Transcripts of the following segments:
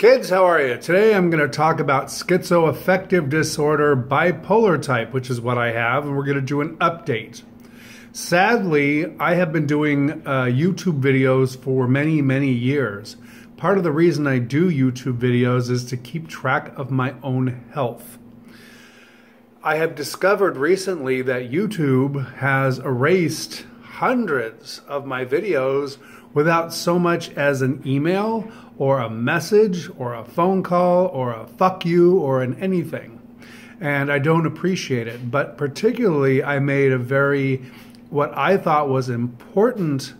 Kids, how are you? Today I'm going to talk about schizoaffective disorder, bipolar type, which is what I have, and we're going to do an update. Sadly, I have been doing YouTube videos for many, many years. Part of the reason I do YouTube videos is to keep track of my own health. I have discovered recently that YouTube has erased hundreds of my videos without so much as an email or a message or a phone call or a fuck you or an anything. And I don't appreciate it. But particularly I made a what I thought was important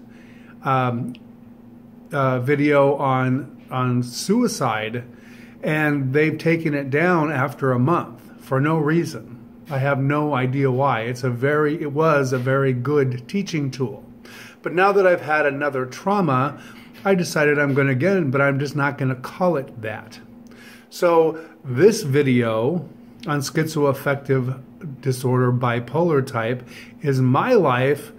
video on suicide, and they've taken it down after a month for no reason. I have no idea why. It was a very good teaching tool. But now that I've had another trauma, I decided I'm going to get it, but I'm just not going to call it that. So this video on schizoaffective disorder, bipolar type, is my life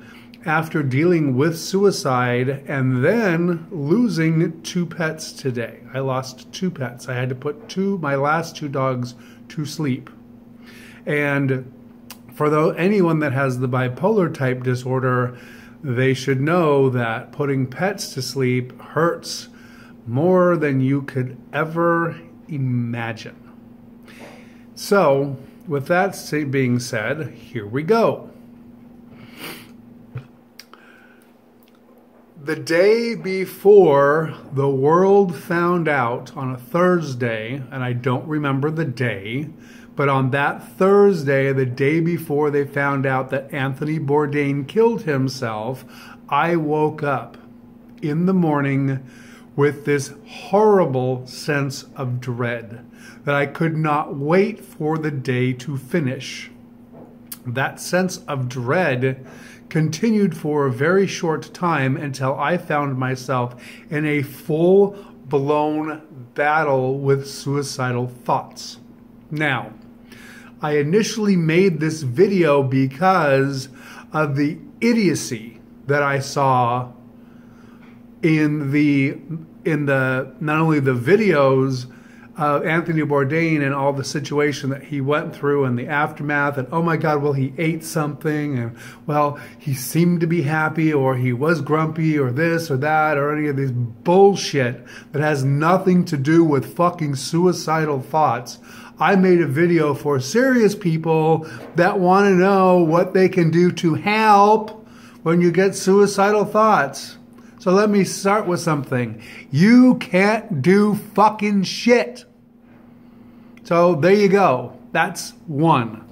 after dealing with suicide and then losing 2 pets today. I lost 2 pets. I had to put my last 2 dogs to sleep. And for anyone that has the bipolar type disorder, they should know that putting pets to sleep hurts more than you could ever imagine. So, with that being said, here we go. The day before the world found out, on a Thursday, and I don't remember the day, but on that Thursday, the day before they found out that Anthony Bourdain killed himself, I woke up in the morning with this horrible sense of dread that I could not wait for the day to finish. That sense of dread continued for a very short time until I found myself in a full-blown battle with suicidal thoughts. Now, I initially made this video because of the idiocy that I saw in not only the videos of Anthony Bourdain and all the situation that he went through and the aftermath, and oh my God, well, he ate something, and well, he seemed to be happy, or he was grumpy, or this or that, or any of this bullshit that has nothing to do with fucking suicidal thoughts. I made a video for serious people that want to know what they can do to help when you get suicidal thoughts. So let me start with something. You can't do fucking shit. So there you go. That's one.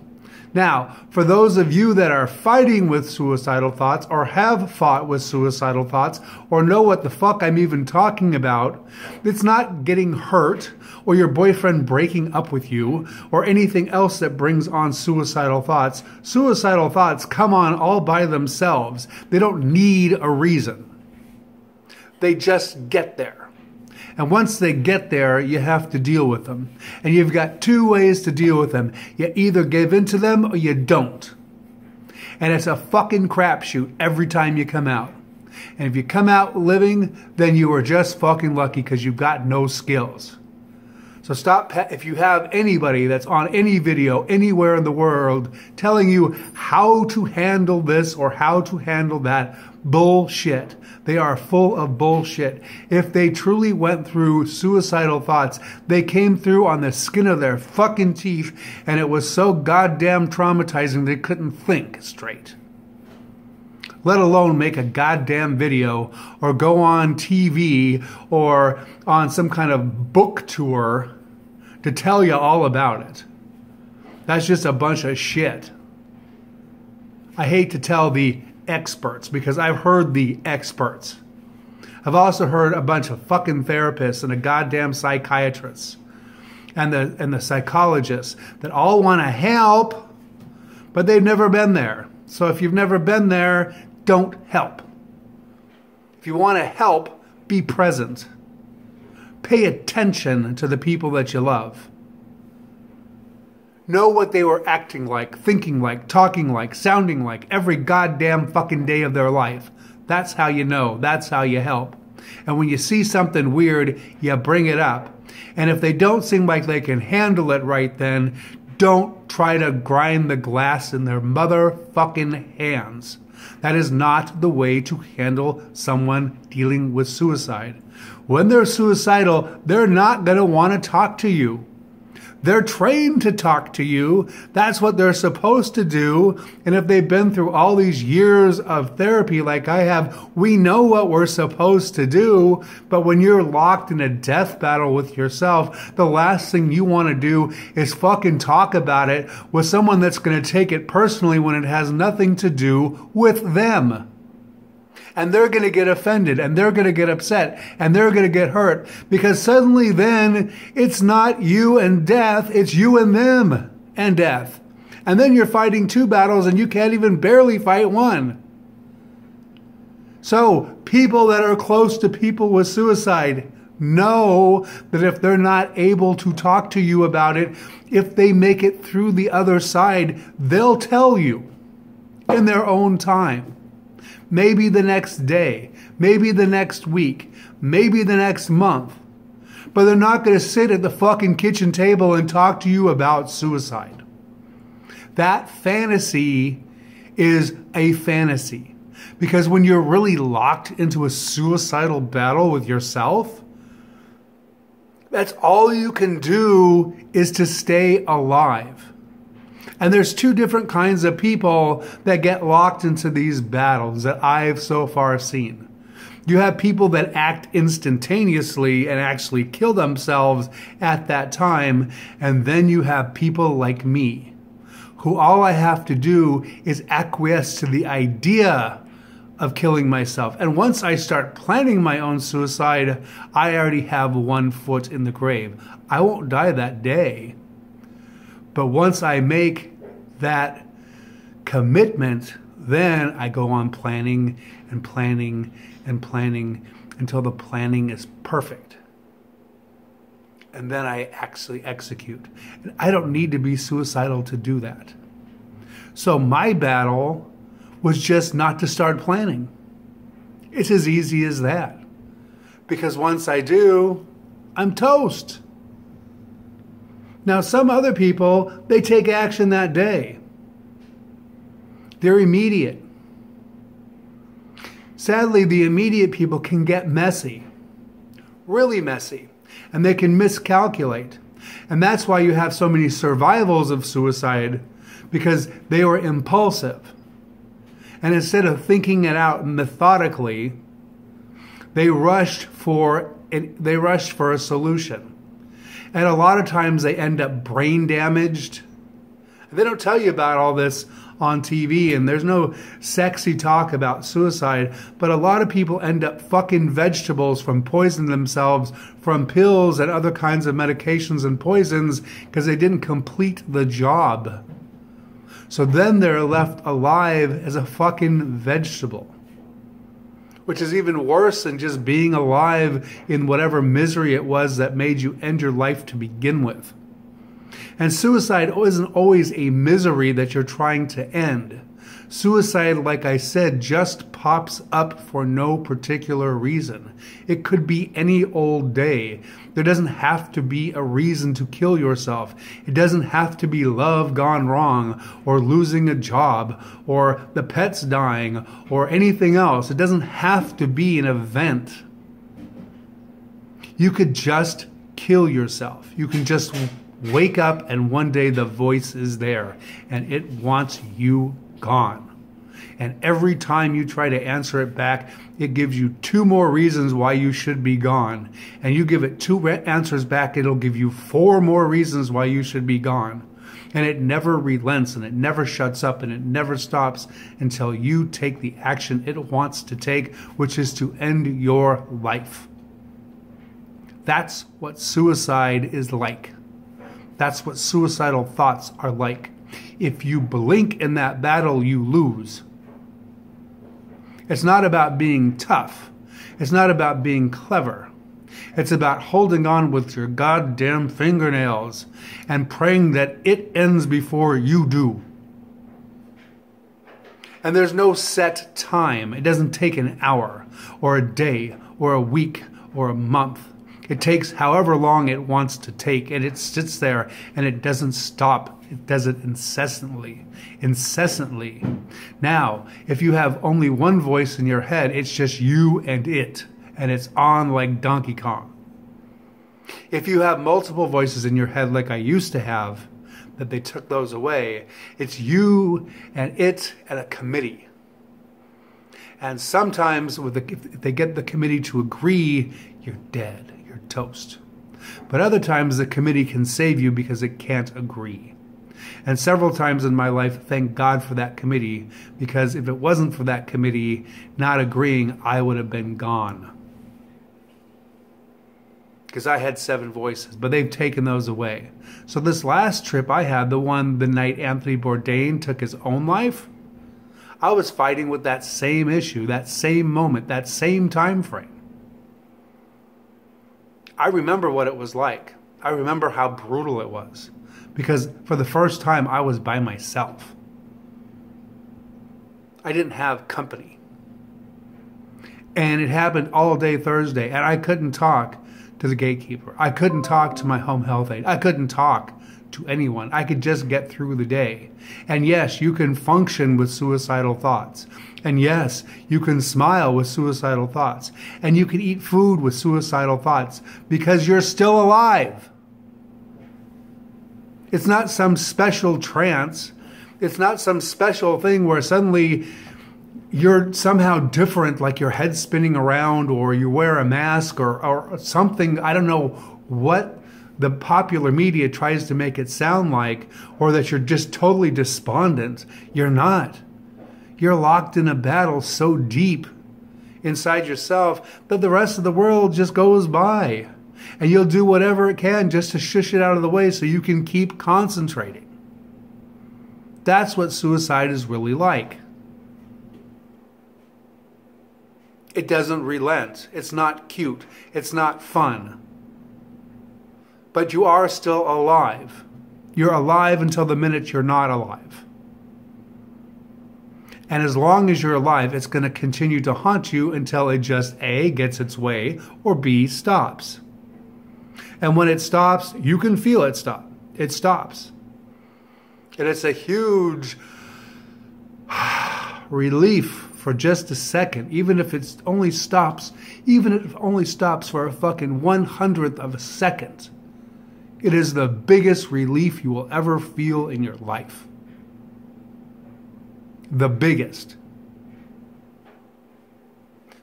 Now, for those of you that are fighting with suicidal thoughts or have fought with suicidal thoughts or know what the fuck I'm even talking about, it's not getting hurt or your boyfriend breaking up with you or anything else that brings on suicidal thoughts. Suicidal thoughts come on all by themselves. They don't need a reason. They just get there. And once they get there, you have to deal with them. And you've got 2 ways to deal with them. You either give in to them or you don't. And it's a fucking crapshoot every time you come out. And if you come out living, then you are just fucking lucky because you've got no skills. So stop, if you have anybody that's on any video anywhere in the world telling you how to handle this or how to handle that, bullshit. They are full of bullshit. If they truly went through suicidal thoughts, they came through on the skin of their fucking teeth, and it was so goddamn traumatizing they couldn't think straight. Let alone make a goddamn video or go on TV or on some kind of book tour to tell you all about it. That's just a bunch of shit. I hate to tell the experts because I've heard the experts. I've also heard a bunch of fucking therapists and a goddamn psychiatrist and the psychologists that all want to help, but they've never been there. So if you've never been there, don't help. If you want to help, be present. Pay attention to the people that you love. Know what they were acting like, thinking like, talking like, sounding like every goddamn fucking day of their life. That's how you know. That's how you help. And when you see something weird, you bring it up. And if they don't seem like they can handle it right then, don't try to grind the glass in their motherfucking hands. That is not the way to handle someone dealing with suicide. When they're suicidal, they're not going to want to talk to you. They're trained to talk to you. That's what they're supposed to do. And if they've been through all these years of therapy like I have, we know what we're supposed to do. But when you're locked in a death battle with yourself, the last thing you want to do is fucking talk about it with someone that's going to take it personally when it has nothing to do with them. And they're going to get offended, and they're going to get upset, and they're going to get hurt, because suddenly then it's not you and death, it's you and them and death. And then you're fighting two battles and you can't even barely fight one. So people that are close to people with suicide know that if they're not able to talk to you about it, if they make it through the other side, they'll tell you in their own time. Maybe the next day, maybe the next week, maybe the next month. But they're not going to sit at the fucking kitchen table and talk to you about suicide. That fantasy is a fantasy. Because when you're really locked into a suicidal battle with yourself, that's all you can do is to stay alive. And there's two different kinds of people that get locked into these battles that I've so far seen. You have people that act instantaneously and actually kill themselves at that time. And then you have people like me, who all I have to do is acquiesce to the idea of killing myself. And once I start planning my own suicide, I already have one foot in the grave. I won't die that day. But once I make that commitment, then I go on planning and planning and planning until the planning is perfect. And then I actually execute. And I don't need to be suicidal to do that. So my battle was just not to start planning. It's as easy as that. Because once I do, I'm toast. Now, some other people, they take action that day. They're immediate. Sadly, the immediate people can get messy, really messy, and they can miscalculate. And that's why you have so many survivals of suicide, because they were impulsive. And instead of thinking it out methodically, they rushed for a solution. And a lot of times they end up brain damaged. They don't tell you about all this on TV, and there's no sexy talk about suicide, but a lot of people end up fucking vegetables from poisoning themselves from pills and other kinds of medications and poisons because they didn't complete the job. So then they're left alive as a fucking vegetable, which is even worse than just being alive in whatever misery it was that made you end your life to begin with. And suicide isn't always a misery that you're trying to end. Suicide, like I said, just pops up for no particular reason. It could be any old day. There doesn't have to be a reason to kill yourself. It doesn't have to be love gone wrong, or losing a job, or the pets dying, or anything else. It doesn't have to be an event. You could just kill yourself. You can just wake up and one day the voice is there and it wants you gone. And every time you try to answer it back, it gives you two more reasons why you should be gone. And you give it two answers back, it'll give you four more reasons why you should be gone. And it never relents, and it never shuts up, and it never stops until you take the action it wants to take, which is to end your life. That's what suicide is like. That's what suicidal thoughts are like. If you blink in that battle, you lose. It's not about being tough. It's not about being clever. It's about holding on with your goddamn fingernails and praying that it ends before you do. And there's no set time. It doesn't take an hour or a day or a week or a month. It takes however long it wants to take, and it sits there and it doesn't stop. It does it incessantly. Incessantly. Now, if you have only one voice in your head, it's just you and it, and it's on like Donkey Kong. If you have multiple voices in your head like I used to have, that they took those away, it's you and it and a committee. And sometimes if they get the committee to agree, you're dead. You're toast. But other times the committee can save you because it can't agree. And several times in my life, thank God for that committee, because if it wasn't for that committee not agreeing, I would have been gone. Because I had 7 voices, but they've taken those away. So this last trip I had, the night Anthony Bourdain took his own life, I was fighting with that same issue, that same moment, that same time frame. I remember what it was like. I remember how brutal it was. Because for the first time, I was by myself. I didn't have company. And it happened all day Thursday, and I couldn't talk to the gatekeeper. I couldn't talk to my home health aide. I couldn't talk to anyone. I could just get through the day. And yes, you can function with suicidal thoughts. And yes, you can smile with suicidal thoughts. And you can eat food with suicidal thoughts because you're still alive. It's not some special trance. It's not some special thing where suddenly you're somehow different, like your head's spinning around, or you wear a mask, or something. I don't know what the popular media tries to make it sound like, or that you're just totally despondent. You're not. You're locked in a battle so deep inside yourself that the rest of the world just goes by. And you'll do whatever it can just to shush it out of the way so you can keep concentrating. That's what suicide is really like. It doesn't relent. It's not cute. It's not fun. But you are still alive. You're alive until the minute you're not alive. And as long as you're alive, it's going to continue to haunt you until it just A, gets its way, or B, stops. And when it stops, you can feel it stop. It stops. And it's a huge relief for just a second, even if it only stops for a fucking 100th of a second. It is the biggest relief you will ever feel in your life. The biggest.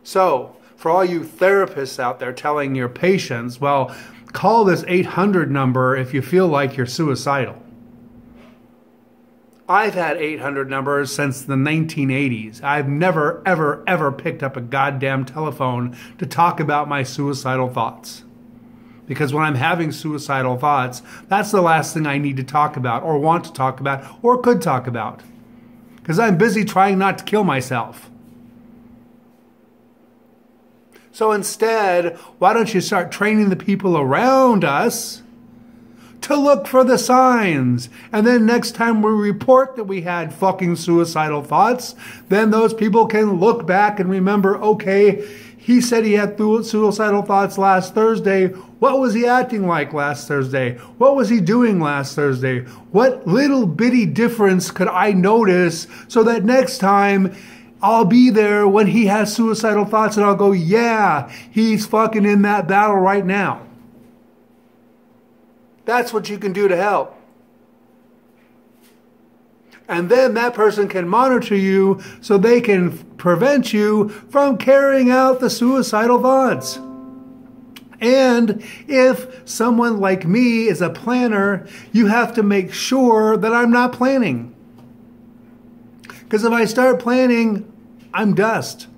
So, for all you therapists out there telling your patients, well, call this 800 number if you feel like you're suicidal. I've had 800 numbers since the 1980s. I've never, ever, ever picked up a goddamn telephone to talk about my suicidal thoughts. Because when I'm having suicidal thoughts, that's the last thing I need to talk about, or want to talk about, or could talk about. Because I'm busy trying not to kill myself. So instead, why don't you start training the people around us to look for the signs? And then next time we report that we had fucking suicidal thoughts, then those people can look back and remember, okay, he said he had suicidal thoughts last Thursday. What was he acting like last Thursday? What was he doing last Thursday? What little bitty difference could I notice so that next time I'll be there when he has suicidal thoughts and I'll go, yeah, he's fucking in that battle right now. That's what you can do to help. And then that person can monitor you so they can prevent you from carrying out the suicidal thoughts. And if someone like me is a planner, you have to make sure that I'm not planning. Because if I start planning, I'm dust.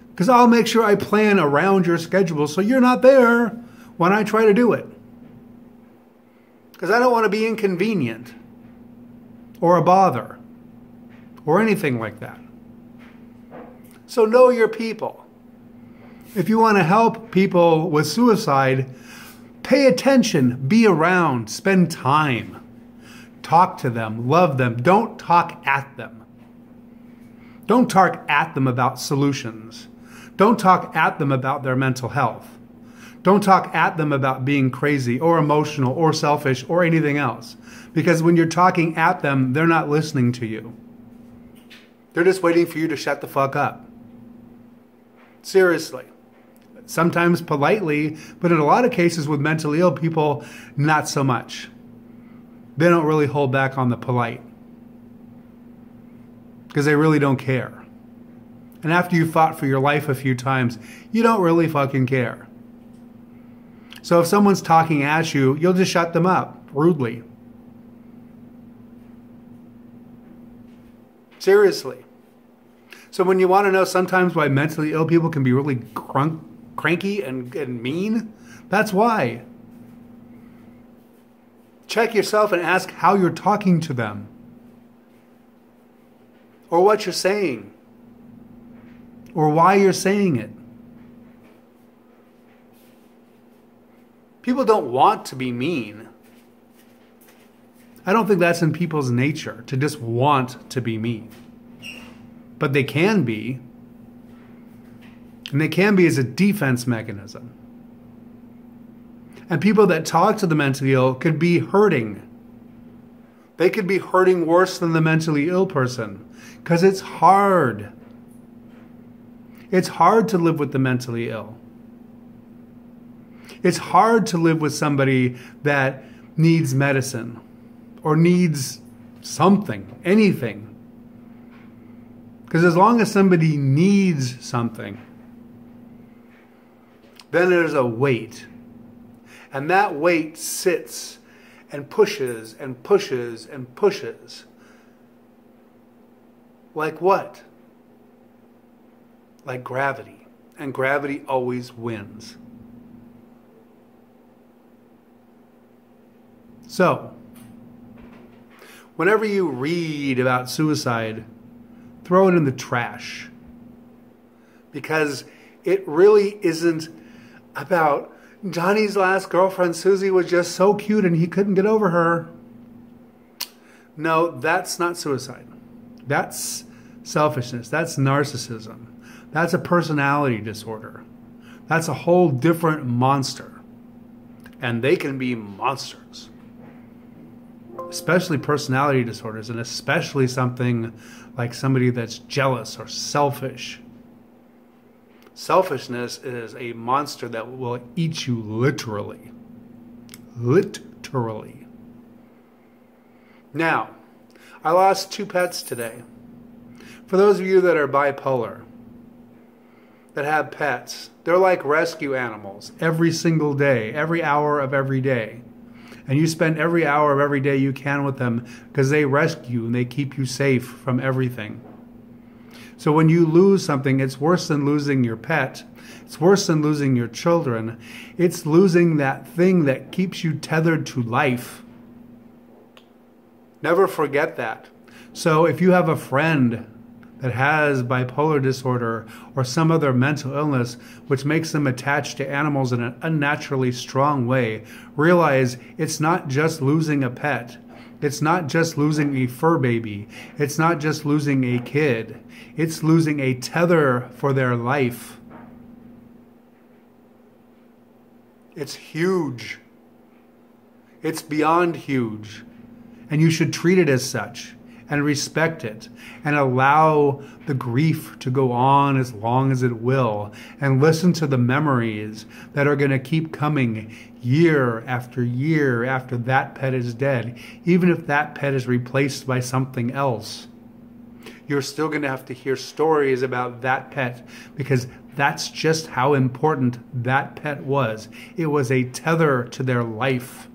Because I'll make sure I plan around your schedule so you're not there when I try to do it. Because I don't want to be inconvenient or a bother or anything like that. So know your people. If you want to help people with suicide, pay attention, be around, spend time. Talk to them, love them. Don't talk at them. Don't talk at them about solutions. Don't talk at them about their mental health. Don't talk at them about being crazy or emotional or selfish or anything else. Because when you're talking at them, they're not listening to you. They're just waiting for you to shut the fuck up. Seriously. Sometimes politely, but in a lot of cases with mentally ill people, not so much. They don't really hold back on the polite. Because they really don't care. And after you fought for your life a few times, you don't really fucking care. So if someone's talking at you, you'll just shut them up rudely. Seriously. So when you want to know sometimes why mentally ill people can be really cranky and mean, that's why. Check yourself and ask how you're talking to them. Or what you're saying. Or why you're saying it. People don't want to be mean. I don't think that's in people's nature, to just want to be mean. But they can be. And they can be as a defense mechanism. And people that talk to the mentally ill could be hurting. They could be hurting worse than the mentally ill person. Because it's hard. It's hard to live with the mentally ill. It's hard to live with somebody that needs medicine or needs something, anything. Because as long as somebody needs something, then there's a weight. And that weight sits and pushes and pushes and pushes. Like what? Like gravity. And gravity always wins. So, whenever you read about suicide, throw it in the trash. Because it really isn't about Johnny's last girlfriend, Susie, was just so cute and he couldn't get over her. No, that's not suicide. That's selfishness. That's narcissism. That's a personality disorder. That's a whole different monster. And they can be monsters. Especially personality disorders, and especially something like somebody that's jealous or selfish. Selfishness is a monster that will eat you literally. Literally. Now, I lost 2 pets today. For those of you that are bipolar, that have pets, they're like rescue animals every single day, every hour of every day. And you spend every hour of every day you can with them because they rescue you and they keep you safe from everything. So when you lose something, it's worse than losing your pet. It's worse than losing your children. It's losing that thing that keeps you tethered to life. Never forget that. So if you have a friend that has bipolar disorder or some other mental illness which makes them attached to animals in an unnaturally strong way, realize it's not just losing a pet. It's not just losing a fur baby. It's not just losing a kid. It's losing a tether for their life. It's huge. It's beyond huge. And you should treat it as such. And respect it, and allow the grief to go on as long as it will, and listen to the memories that are going to keep coming year after that pet is dead. Even if that pet is replaced by something else, you're still going to have to hear stories about that pet, because that's just how important that pet was. It was a tether to their life.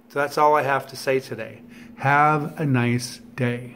So that's all I have to say today. Have a nice day.